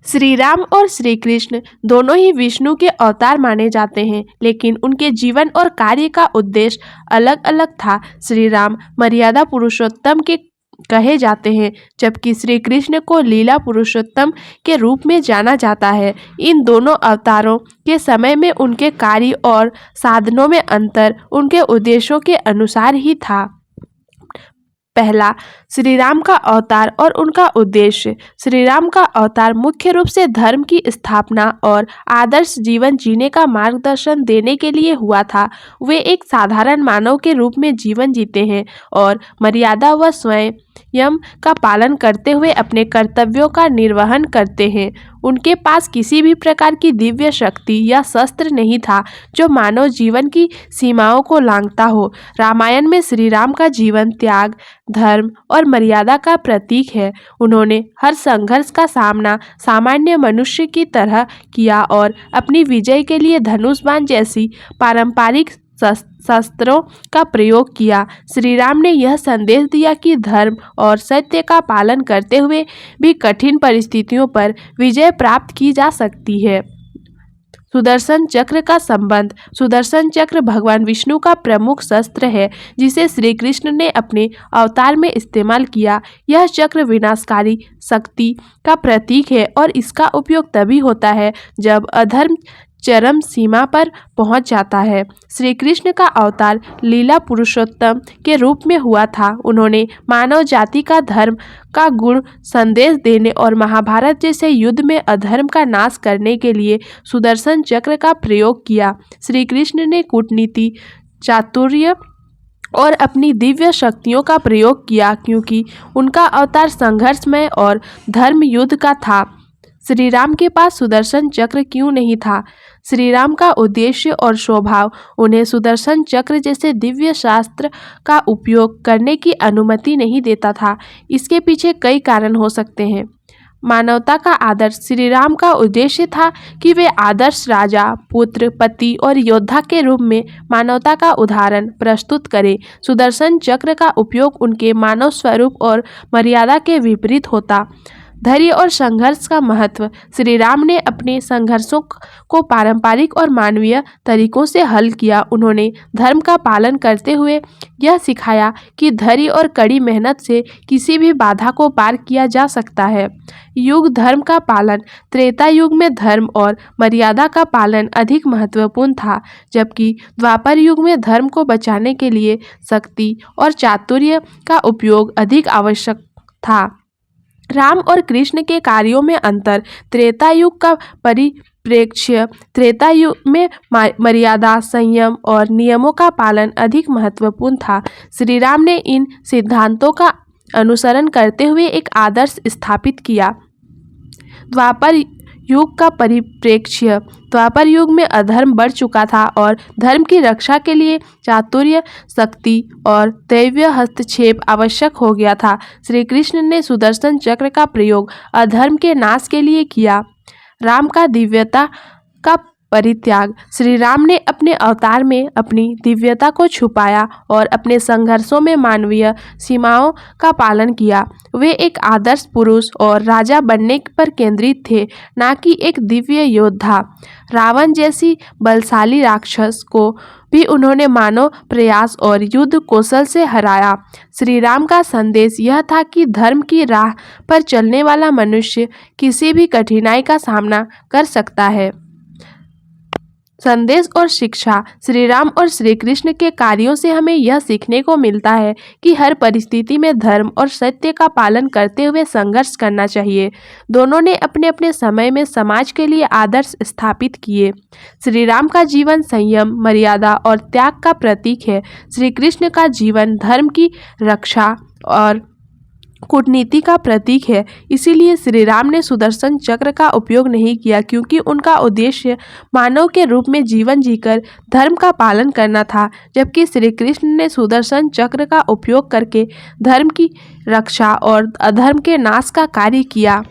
श्री राम और श्री कृष्ण दोनों ही विष्णु के अवतार माने जाते हैं, लेकिन उनके जीवन और कार्य का उद्देश्य अलग अलग था। श्री राम मर्यादा पुरुषोत्तम के कहे जाते हैं, जबकि श्री कृष्ण को लीला पुरुषोत्तम के रूप में जाना जाता है। इन दोनों अवतारों के समय में उनके कार्य और साधनों में अंतर उनके उद्देश्यों के अनुसार ही था। पहला, श्री राम का अवतार और उनका उद्देश्य। श्री राम का अवतार मुख्य रूप से धर्म की स्थापना और आदर्श जीवन जीने का मार्गदर्शन देने के लिए हुआ था। वे एक साधारण मानव के रूप में जीवन जीते हैं और मर्यादा व संयम का पालन करते हुए अपने कर्तव्यों का निर्वहन करते हैं। उनके पास किसी भी प्रकार की दिव्य शक्ति या शस्त्र नहीं था जो मानव जीवन की सीमाओं को लांघता हो। रामायण में श्री राम का जीवन त्याग, धर्म और मर्यादा का प्रतीक है। उन्होंने हर संघर्ष का सामना सामान्य मनुष्य की तरह किया और अपनी विजय के लिए धनुष बाण जैसी पारंपरिक शस्त्रों का प्रयोग किया। श्री राम ने यह संदेश दिया कि धर्म और सत्य का पालन करते हुए भी कठिन परिस्थितियों पर विजय प्राप्त की जा सकती है। सुदर्शन चक्र का संबंध। सुदर्शन चक्र भगवान विष्णु का प्रमुख शस्त्र है, जिसे श्री कृष्ण ने अपने अवतार में इस्तेमाल किया। यह चक्र विनाशकारी शक्ति का प्रतीक है और इसका उपयोग तभी होता है जब अधर्म चरम सीमा पर पहुंच जाता है। श्री कृष्ण का अवतार लीला पुरुषोत्तम के रूप में हुआ था। उन्होंने मानव जाति का धर्म का गुण संदेश देने और महाभारत जैसे युद्ध में अधर्म का नाश करने के लिए सुदर्शन चक्र का प्रयोग किया। श्री कृष्ण ने कूटनीति, चातुर्य और अपनी दिव्य शक्तियों का प्रयोग किया, क्योंकि उनका अवतार संघर्षमय और धर्म युद्ध का था। श्री राम के पास सुदर्शन चक्र क्यों नहीं था? श्री राम का उद्देश्य और स्वभाव उन्हें सुदर्शन चक्र जैसे दिव्य शास्त्र का उपयोग करने की अनुमति नहीं देता था। इसके पीछे कई कारण हो सकते हैं। मानवता का आदर्श। श्री राम का उद्देश्य था कि वे आदर्श राजा, पुत्र, पति और योद्धा के रूप में मानवता का उदाहरण प्रस्तुत करें। सुदर्शन चक्र का उपयोग उनके मानव स्वरूप और मर्यादा के विपरीत होता। धैर्य और संघर्ष का महत्व। श्री राम ने अपने संघर्षों को पारंपरिक और मानवीय तरीकों से हल किया। उन्होंने धर्म का पालन करते हुए यह सिखाया कि धैर्य और कड़ी मेहनत से किसी भी बाधा को पार किया जा सकता है। युग धर्म का पालन। त्रेता युग में धर्म और मर्यादा का पालन अधिक महत्वपूर्ण था, जबकि द्वापर युग में धर्म को बचाने के लिए शक्ति और चातुर्य का उपयोग अधिक आवश्यक था। राम और कृष्ण के कार्यों में अंतर। त्रेता युग का परिप्रेक्ष्य। त्रेता युग में मर्यादा, संयम और नियमों का पालन अधिक महत्वपूर्ण था। श्री राम ने इन सिद्धांतों का अनुसरण करते हुए एक आदर्श स्थापित किया। द्वापर युग का परिप्रेक्ष्य। द्वापर युग में अधर्म बढ़ चुका था और धर्म की रक्षा के लिए चातुर्य, शक्ति और दैवीय हस्तक्षेप आवश्यक हो गया था। श्री कृष्ण ने सुदर्शन चक्र का प्रयोग अधर्म के नाश के लिए किया। राम का दिव्यता का परित्याग। श्री राम ने अपने अवतार में अपनी दिव्यता को छुपाया और अपने संघर्षों में मानवीय सीमाओं का पालन किया। वे एक आदर्श पुरुष और राजा बनने पर केंद्रित थे, न कि एक दिव्य योद्धा। रावण जैसी बलशाली राक्षस को भी उन्होंने मानव प्रयास और युद्ध कौशल से हराया। श्री राम का संदेश यह था कि धर्म की राह पर चलने वाला मनुष्य किसी भी कठिनाई का सामना कर सकता है। संदेश और शिक्षा। श्री राम और श्री कृष्ण के कार्यों से हमें यह सीखने को मिलता है कि हर परिस्थिति में धर्म और सत्य का पालन करते हुए संघर्ष करना चाहिए। दोनों ने अपने अपने समय में समाज के लिए आदर्श स्थापित किए। श्री राम का जीवन संयम, मर्यादा और त्याग का प्रतीक है। श्री कृष्ण का जीवन धर्म की रक्षा और कूटनीति का प्रतीक है। इसीलिए श्री राम ने सुदर्शन चक्र का उपयोग नहीं किया, क्योंकि उनका उद्देश्य मानव के रूप में जीवन जीकर धर्म का पालन करना था, जबकि श्री कृष्ण ने सुदर्शन चक्र का उपयोग करके धर्म की रक्षा और अधर्म के नाश का कार्य किया।